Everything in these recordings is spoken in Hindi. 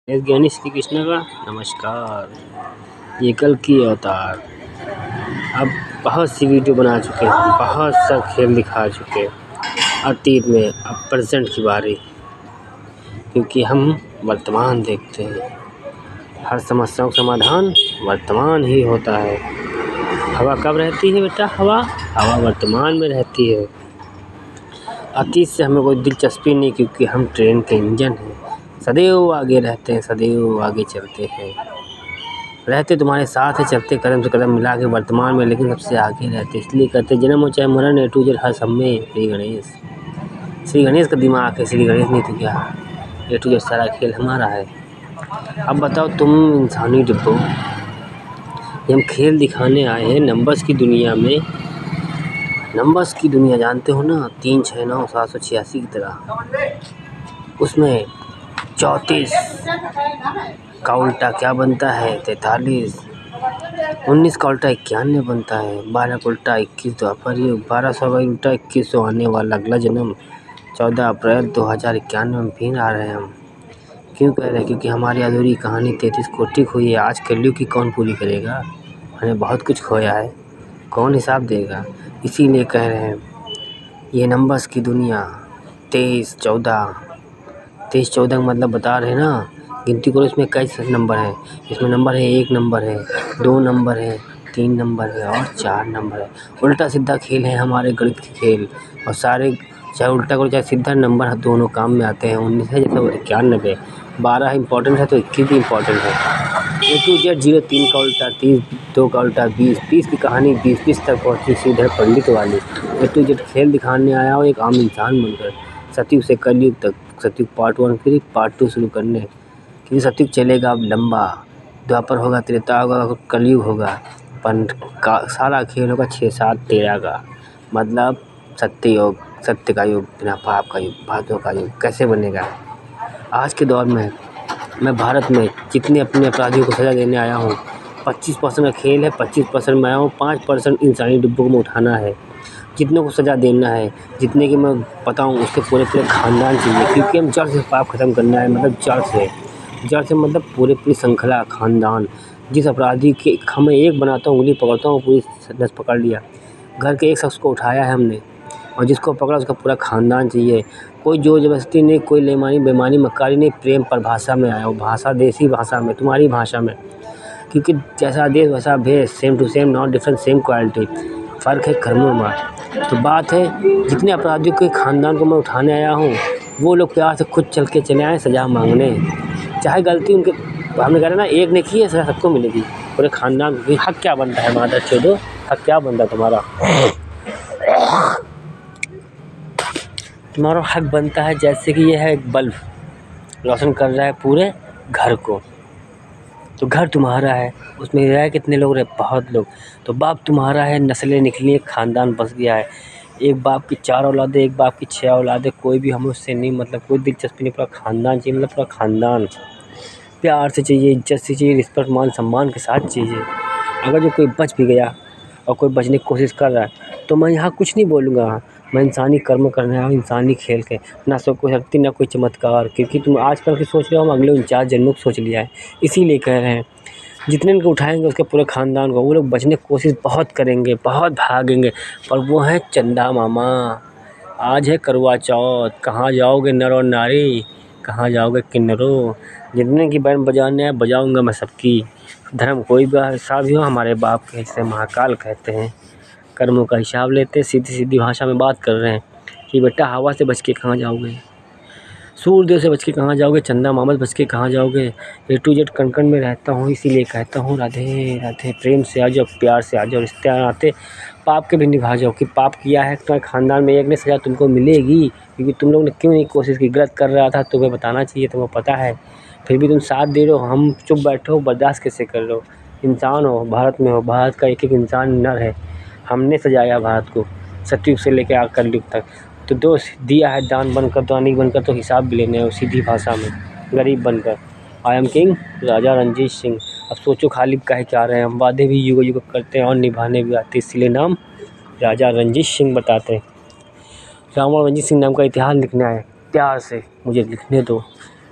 ज्ञानी श्री कृष्ण का नमस्कार। ये कल की अवतार। अब बहुत सी वीडियो बना चुके हैं, बहुत सा खेल दिखा चुके हैं अतीत में। अब प्रेजेंट की बारी, क्योंकि हम वर्तमान देखते हैं। हर समस्याओं का समाधान वर्तमान ही होता है। हवा कब रहती है बेटा? हवा वर्तमान में रहती है। अतीत से हमें कोई दिलचस्पी नहीं, क्योंकि हम ट्रेन के इंजन हैं। सदैव आगे रहते हैं, सदैव आगे चलते हैं। रहते तुम्हारे साथ है, चलते कदम से कदम मिला के वर्तमान में, लेकिन सबसे आगे रहते। इसलिए कहते जन्म हो चाहे मरण, ए टू जेड हर सब में श्री गणेश। श्री गणेश का दिमाग है, श्री गणेश नहीं तो क्या। ए टू जेड सारा खेल हमारा है। अब बताओ तुम इंसानी डिब्बों, ये हम खेल दिखाने आए हैं नंबर्स की दुनिया में। नंबर्स की दुनिया जानते हो ना, 3 6 9 786 की तरह। उसमें 34 का उल्टा क्या बनता है? 43। 19 का उल्टा 91 बनता है। 12 का उल्टा 21 द्वापर युग। 1200 का उल्टा 2100 आने वाला अगला जन्म। 14 अप्रैल 2091 में फिर आ रहे हैं हम। क्यों कह रहे हैं? क्योंकि हमारी अधूरी कहानी 33 कोटि खोई है। आज कलयुग की कौन पूरी करेगा? हमने बहुत कुछ खोया है, कौन हिसाब देगा? इसीलिए कह रहे हैं ये नंबर्स की दुनिया। 23 14 का मतलब बता रहे हैं ना। गिनती करो, इसमें कई नंबर हैं। इसमें नंबर है, 1 नंबर है, 2 नंबर है, 3 नंबर है और 4 नंबर है। उल्टा सीधा खेल है हमारे गणित के खेल। और सारे चाहे उल्टा करो चाहे सीधा, नंबर दोनों काम में आते हैं। 19 है जैसे 91, 12 इम्पोर्टेंट है तो 21 भी इम्पोर्टेंट है। ए टू जेड 0 3 का उल्टा 30, 2 का उल्टा 20, 30 की कहानी 20 तक पहुँची सीधे पंडित वाली। ए टू जेड खेल दिखाने आया हो एक आम इंसान बनकर, सतयुग से कलयुग तक। सतयुग पार्ट 1 फिर पार्ट 2 शुरू करने, क्योंकि सतयुग चलेगा अब लंबा। द्वापर होगा, त्रेता होगा, कलयुग होगा, पर सारा खेल होगा 6 7 13 का। मतलब सत्ययोग, सत्य का युग, बिना पाप का युग, बातों का युग कैसे बनेगा? आज के दौर में मैं भारत में जितने अपने अपराधियों को सज़ा देने आया हूँ, 25% का खेल है, 25% मैं आया हूँ, 5% इंसानी डिब्बों को उठाना है। जितने को सज़ा देना है, जितने की मैं बताऊँ, उसके पूरे ख़ानदान चाहिए। क्योंकि हम जड़ से पाप ख़त्म करना है, मतलब जड़ से मतलब पूरी श्रृंखला ख़ानदान। जिस अपराधी के हमें एक बनाता हूँ, उंगली पकड़ता हूँ, पूरी नस पकड़ लिया। घर के एक शख्स को उठाया है हमने, और जिसको पकड़ा उसका पूरा ख़ानदान चाहिए। कोई जोर ज़बरदस्ती नहीं, कोई बेईमानी मक्कारी नहीं, प्रेम परिभाषा में आया हो, भाषा देसी भाषा में, तुम्हारी भाषा में। क्योंकि जैसा देश वैसा भेष, same to same not different same quality. फ़र्क है कर्मों में। तो बात है, जितने अपराधियों के ख़ानदान को मैं उठाने आया हूँ, वो लोग प्यार से खुद चल के चले आए सज़ा मांगने। चाहे गलती उनके, हमने कहा ना, एक ने की है, सज़ा सबको मिलेगी, पूरे ख़ानदान को। हक क्या बनता है मादर चोदो? हक क्या बनता है तुम्हारा? तुम्हारा हक बनता है जैसे कि यह है एक बल्ब रोशन कर रहा है पूरे घर को, तो घर तुम्हारा है, उसमें रह कितने लोग रहे? बहुत लोग। तो बाप तुम्हारा है, नस्लें निकली हैं, ख़ानदान बस गया है। एक बाप की 4 औलादें, एक बाप की 6 औलादें, कोई भी हम उससे नहीं, मतलब कोई दिलचस्पी नहीं, पूरा ख़ानदान चाहिए। मतलब पूरा ख़ानदान प्यार से चाहिए, इज्जत से चाहिए, रिस्पेक्ट मान सम्मान के साथ चाहिए। अगर जो कोई बच भी गया और कोई बचने की कोशिश कर रहा है, तो मैं यहाँ कुछ नहीं बोलूँगा। मैं इंसानी कर्म करने आया हूँ, इंसानी खेल के, ना सो कोई शक्ति ना कोई चमत्कार। क्योंकि तुम आजकल की सोच रहे हो, हम अगले 49 जन्मों की सोच लिया है। इसीलिए कह रहे हैं जितने इनको उठाएंगे उसके पूरे ख़ानदान को, वो लोग बचने की कोशिश बहुत करेंगे, बहुत भागेंगे, पर वो है चंदा मामा। आज है करवा चौथ, कहाँ जाओगे नर और नारी, कहाँ जाओगे किन्नरों? जितने की बैंड बजाने है बजाऊँगा मैं सबकी। धर्म कोई भी ऐसा भी हो, हमारे बाप के हिस्से महाकाल कहते हैं। कर्मों का हिसाब लेते, सीधी सीधी भाषा में बात कर रहे हैं कि बेटा हवा से बच के कहाँ जाओगे, सूर्यदेव से बच के कहाँ जाओगे, चंदा मामा से बच के कहाँ जाओगे। ए टू जेड कण कण में रहता हूँ, इसीलिए कहता हूँ राधे राधे। प्रेम से आ जाओ, प्यार से आ जाओ, रिश्ते आते पाप के भी निभा जाओ। कि पाप किया है तो ख़ानदान में एक ने सज़ा तुमको मिलेगी, क्योंकि तुम लोग ने क्यों नहीं कोशिश की। गलत कर रहा था तुम्हें बताना चाहिए, तुम्हें पता है, फिर भी तुम साथ दे रहे हो। हम चुप बैठे हो, बर्दाश्त कैसे कर रहे हो? इंसान हो, भारत में हो, भारत का एक इंसान नर है। हमने सजाया भारत को सतयुग से लेकर आकर कलयुग तक। तो दोष दिया है दान बनकर, दानी बनकर, तो हिसाब भी लेने हैं सीधी भाषा में, गरीब बनकर। आई एम किंग राजा रणजीत सिंह। अब सोचो खाली कह क्या रहे हैं हम? वादे भी युग युग करते हैं और निभाने भी आते, इसलिए नाम राजा रणजीत सिंह बताते हैं। रावण रणजीत सिंह नाम का इतिहास लिखने आए, प्यार से मुझे लिखने दो।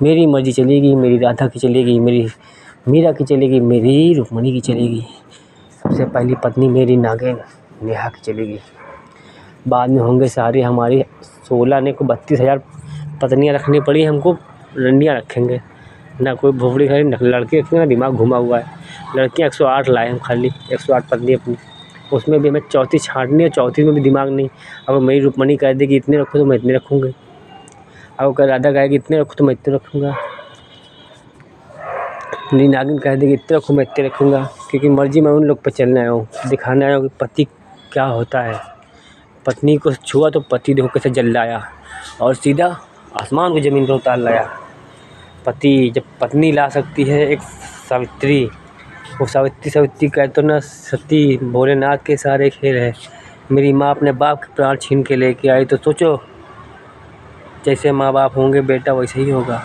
मेरी मर्जी चलेगी, मेरी राधा की चलेगी, मेरी मीरा की चलेगी, मेरी रुक्मणी की चलेगी। सबसे पहली पत्नी मेरी नागिन नेहा की चलेगी। बाद में होंगे सारे हमारी 16 ने को 32,000 पत्नियाँ रखनी पड़ी हमको, रंडियाँ रखेंगे ना, कोई भोपड़ी खाली न लड़के रखेंगे ना, दिमाग घुमा हुआ है। लड़कियाँ 108 लाए हम, खाली 108 पत्नी अपनी, उसमें भी हमें 34 छाँटनी है, 34 में भी दिमाग नहीं। अब मेरी रुक्मणी कह देगी इतने रखो तो मैं इतने रखूँगी, अब अगर राधा कहेगी इतने रखो तो मैं इतने रखूँगा, मेरी नागिन कह देगी इतने रखो मैं इतने रखूँगा। क्योंकि मर्जी मैं उन लोग पर चलने आया हूँ, दिखाने आया हूँ कि पति क्या होता है। पत्नी को छुआ तो पति देखो कैसे जल लाया, और सीधा आसमान को ज़मीन पर उतार लाया। पति जब पत्नी ला सकती है एक सावित्री, वो सावित्री कह तो ना सती, भोलेनाथ के सारे खेल है। मेरी माँ अपने बाप के प्राण छीन के लेके आई, तो सोचो जैसे माँ बाप होंगे बेटा वैसे ही होगा।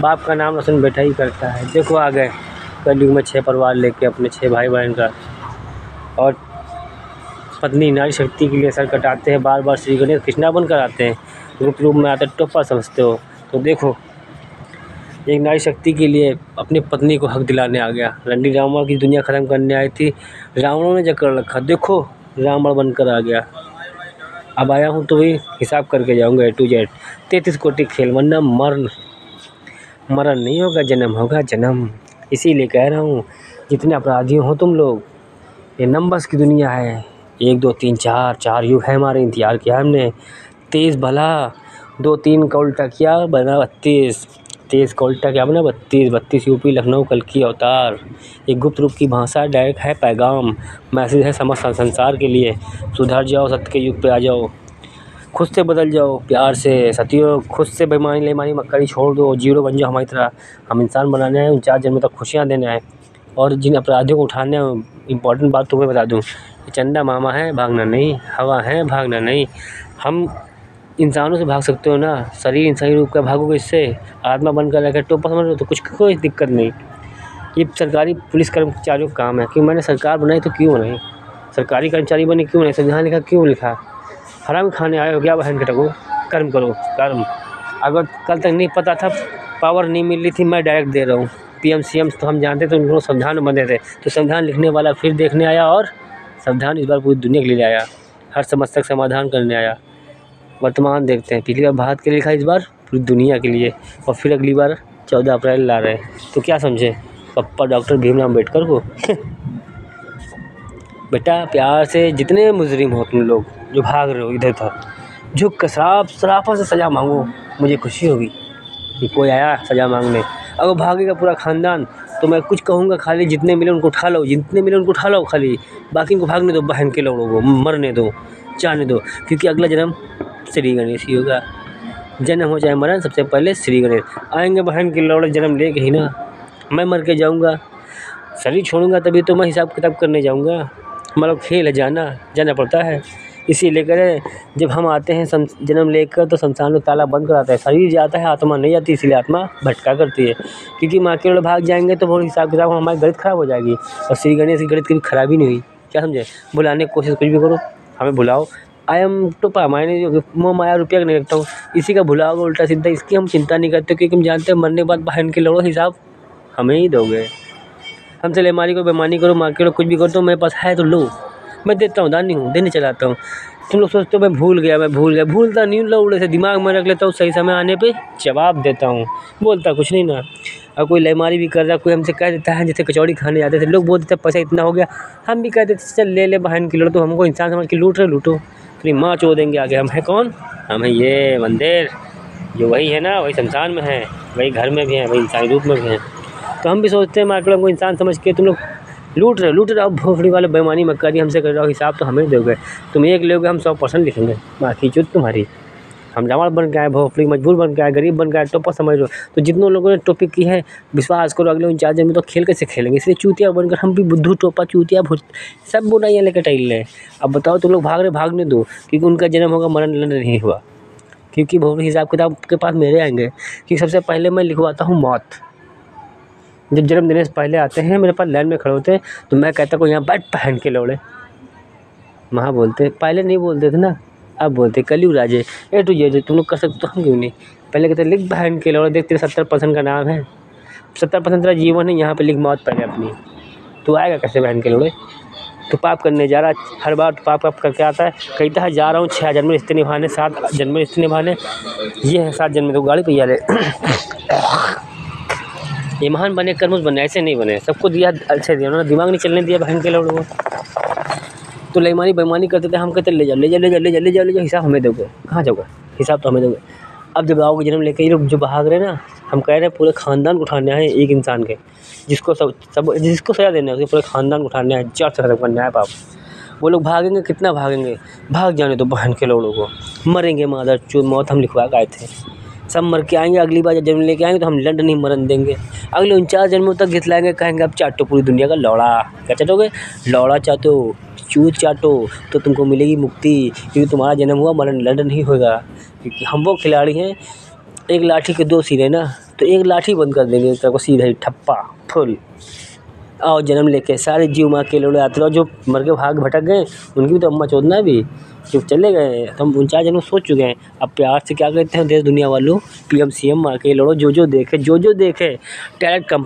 बाप का नाम रोशन बेटा ही करता है। देखो आ गए कलयुग में 6 परिवार लेके अपने 6 भाई बहन का, और पत्नी नारी शक्ति के लिए सर कटाते हैं, बार बार श्री गणेश कृष्णा बनकर आते हैं, रूप रूप में आते टोपा समझते हो। तो देखो एक नारी शक्ति के लिए अपनी पत्नी को हक दिलाने आ गया। रंडी रावण की दुनिया ख़त्म करने आई थी, रावणों ने जकड़ रखा, देखो रावण बनकर आ गया। अब आया हूँ तो भी हिसाब करके जाऊँगा A to Z, 33 कोटि खेल, वरना मरण नहीं होगा, जन्म होगा जन्म। इसीलिए कह रहा हूँ जितने अपराधी हो तुम लोग, ये नंबर्स की दुनिया है, 1 2 3 4 युग है हमारे, इंतजार किया हमने। 23 भला 2 3 का उल्टा किया बना 32, 23 का उल्टा क्या बना 32 यूपी लखनऊ कल की अवतार। एक गुप्त रूप की भाषा, डायरेक्ट है पैगाम, मैसेज है समस्त संसार के लिए। सुधर जाओ, सत्य के युग पे आ जाओ, खुद से बदल जाओ प्यार से। सतियों खुद से बेईमानी मक्कारी छोड़ दो, जीरो बन जाओ हमारी तरह। हम इंसान बनाने आए, 4 जन्म तक खुशियाँ देने आए। और जिन अपराधियों को उठाने, इम्पॉर्टेंट बात तुम्हें बता दूँ, चंदा मामा है भागना नहीं, हवा है भागना नहीं। हम इंसानों से भाग सकते हो ना, शरीर इंसानी रूप का भागोगे, इससे आत्मा बनकर रहकर टोपा समझ लो तो कुछ कोई दिक्कत नहीं। ये सरकारी पुलिस कर्मचारियों का काम है कि मैंने सरकार बनाई तो क्यों बनाई, सरकारी कर्मचारी बने क्यों नहीं, संविधान लिखा क्यों लिखा। हराम खाने आए हो क्या बहन के टको, कर्म करो कर्म। अगर कल तक नहीं पता था, पावर नहीं मिल रही थी, मैं डायरेक्ट दे रहा हूँ। PM CM तो हम जानते थे, उनको संविधान बने थे, तो संविधान लिखने वाला फिर देखने आया, और संविधान इस बार पूरी दुनिया के लिए आया, हर समस्या का समाधान करने आया। वर्तमान देखते हैं, पिछली बार भारत के लिए लिखा, इस बार पूरी दुनिया के लिए, और फिर अगली बार 14 अप्रैल ला रहे हैं। तो क्या समझे पप्पा डॉक्टर भीमराव अम्बेडकर को। बेटा प्यार से जितने मुजरिम हो तुम लोग जो भाग रहे हो इधर उधर, झुक सराफा से सज़ा मांगो, मुझे खुशी होगी कि कोई आया सज़ा मांगने। अगर भागेगा पूरा ख़ानदान तो मैं कुछ कहूँगा, खाली जितने मिले उनको उठा लो, जितने मिले उनको उठा लो, खाली बाकी को भागने दो, बहन के लोगों को मरने दो, जाने दो। क्योंकि अगला जन्म श्री गणेश ही होगा। जन्म हो चाहे मरण, सबसे पहले श्री गणेश आएंगे, बहन के लौड़े जन्म लेके ही ना। मैं मर के जाऊँगा, शरीर छोड़ूंगा तभी तो मैं हिसाब किताब करने जाऊँगा। हमारा खेल है, जाना पड़ता है। इसीलिए करें जब हम आते हैं जन्म लेकर तो शमशान में ताला बंद कर आता है, शरीर जाता है आत्मा नहीं जाती, इसलिए आत्मा भटका करती है। क्योंकि माँ के लोग भाग जाएंगे तो बहुत हिसाब किताब हमारी गणित खराब हो जाएगी, और श्री गणेश की गणित कभी खराबी नहीं हुई। क्या समझे, बुलाने की कोशिश कुछ भी करो, हमें बुलाओ। आई एम टोपा, मैंने मोह माया रुपया नहीं रखता हूँ, इसी का भुलाओगे उल्टा सीधा, इसकी हम चिंता नहीं करते, क्योंकि हम जानते हैं मरने के बाद बहन के लोगों हिसाब हमें ही दोगे। हमसे लेमारी को बेमानी करो, माँ के लोग कुछ भी करो, तो मेरे पास है तो लो, मैं देता हूँ, दानी हूँ, देने चलाता हूँ। तुम लोग सोचते हो मैं भूल गया, भूलता नहीं हूँ, लौड़े से दिमाग में रख लेता हूँ, सही समय आने पे जवाब देता हूँ, बोलता कुछ नहीं ना। और कोई लेमारी भी कर रहा है, कोई हमसे कह देता है, जैसे कचौड़ी खाने जाते थे लोग, बोल देते पैसा इतना हो गया, हम भी कह देते चल ले बहन की लड़, तो हमको इंसान समझ के लूट रहे, लूटो, फिर माँ चो देंगे आगे। हम है कौन, हम है ये मंदिर, जो वही है ना, वही शमशान में है, वही घर में भी है, वही इंसानी रूप में भी है। तो हम भी सोचते हैं मार्केट को इंसान समझ के तुम लोग लूट रहे हो, भोफड़ी वाले बेईमानी मत करिए, हमसे कर रहे हो, हिसाब तो हमें दोगे। तुम एक लोगे, हम 100% लिखेंगे, बाकी चुत तुम्हारी। हम जावड़ बन के आए, भोफड़ी मजबूर बन के आए, गरीब बन के आए, टोपा समझ लो। तो जितनों लोगों ने टॉपिक की है, विश्वास करो अगले 49 दिन में तो खेल कैसे खेलेंगे। इसलिए चूतिया बनकर हम भी बुद्धू टोपा चूतिया सब बुराइयाँ लेकर टहल रहे। अब बताओ तुम लोग भागने दो, क्योंकि उनका जन्म होगा, मरण नहीं हुआ। क्योंकि भोफड़ी हिसाब किताब के पास मेरे आएंगे, क्योंकि सबसे पहले मैं लिखवाता हूँ मौत। जब जन्म देने से पहले आते हैं, मेरे पास लाइन में खड़े होते हैं, तो मैं कहता हूँ यहाँ बैठ पहन के लौड़े, वहाँ बोलते, पहले नहीं बोलते थे ना, अब बोलते कलयुग राजे A to Z तुम लोग कर सकते, तो हम क्यों नहीं। पहले कहते लिख बहन के लोड़े, देख तेरे 70% का नाम है, 70% तेरा जीवन है, यहाँ पे लिख मौत पहले अपनी। तू आएगा कैसे बहन के लोड़े? तो पाप करने जा रहा है, हर बार पाप करके आता है, कहता है जा रहा हूँ 6 जन्म रिश्ते निभाने, 7 जन्म रिश्ते निभाने, ये है 7 जन्म तो गाड़ी पे ले। ये महान बने, कर्मठ बने, ऐसे नहीं बने। सबको दिया अच्छे दिया, उन्होंने दिमाग नहीं चलने दिया बहन के लोगों को। तो बेईमानी बेईमानी करते थे, हम कहते ले जाओ ले जाओ ले जाओ ले जाओ ले जाओ ले जाओ, हिसाब हमें दोगे। कहाँ जाओगे? हिसाब तो हमें दोगे। अब जब आओगे जन्म लेके, ये लोग जो भाग रहे हैं ना, हम कह रहे हैं पूरे ख़ानदान को उठाना है एक इंसान के, जिसको जिसको सज़ा देना है उसके पूरे ख़ानदान को उठाना है, जड़ से खत्म करना है पाप। वो लोग भागेंगे, कितना भागेंगे, भाग जाने दो बहन के लोगों को। मरेंगे मादर चोद, मौत हम लिखवा के आए थे, सब मर के आएंगे। अगली बार जब जन्म लेके आएंगे तो हम लंड नहीं मरन देंगे। अगले 49 जन्मों तक गितलाएंगे, कहेंगे अब चाटो पूरी दुनिया का लौड़ा। क्या चाटोगे? लौड़ा चाटो, चूत चाटो, तो तुमको मिलेगी मुक्ति, क्योंकि तुम्हारा जन्म हुआ मरण लंड नहीं होगा। क्योंकि हम वो खिलाड़ी हैं, एक लाठी के 2 सिरे ना, तो एक लाठी बंद कर देंगे, एक को सीधा ही ठप्पा फुल। आओ जन्म लेके सारे जीव माँ के लोड़े आते रहो, जो मर के भाग भटक गए उनकी भी तो अम्मा चोदना भी, जो चले गए। तो हम 49 जन्म सोच चुके हैं। अब प्यार से क्या कहते हैं देश दुनिया वालों, PM CM माँ के लोड़ो, जो जो देखे टैलेंट कम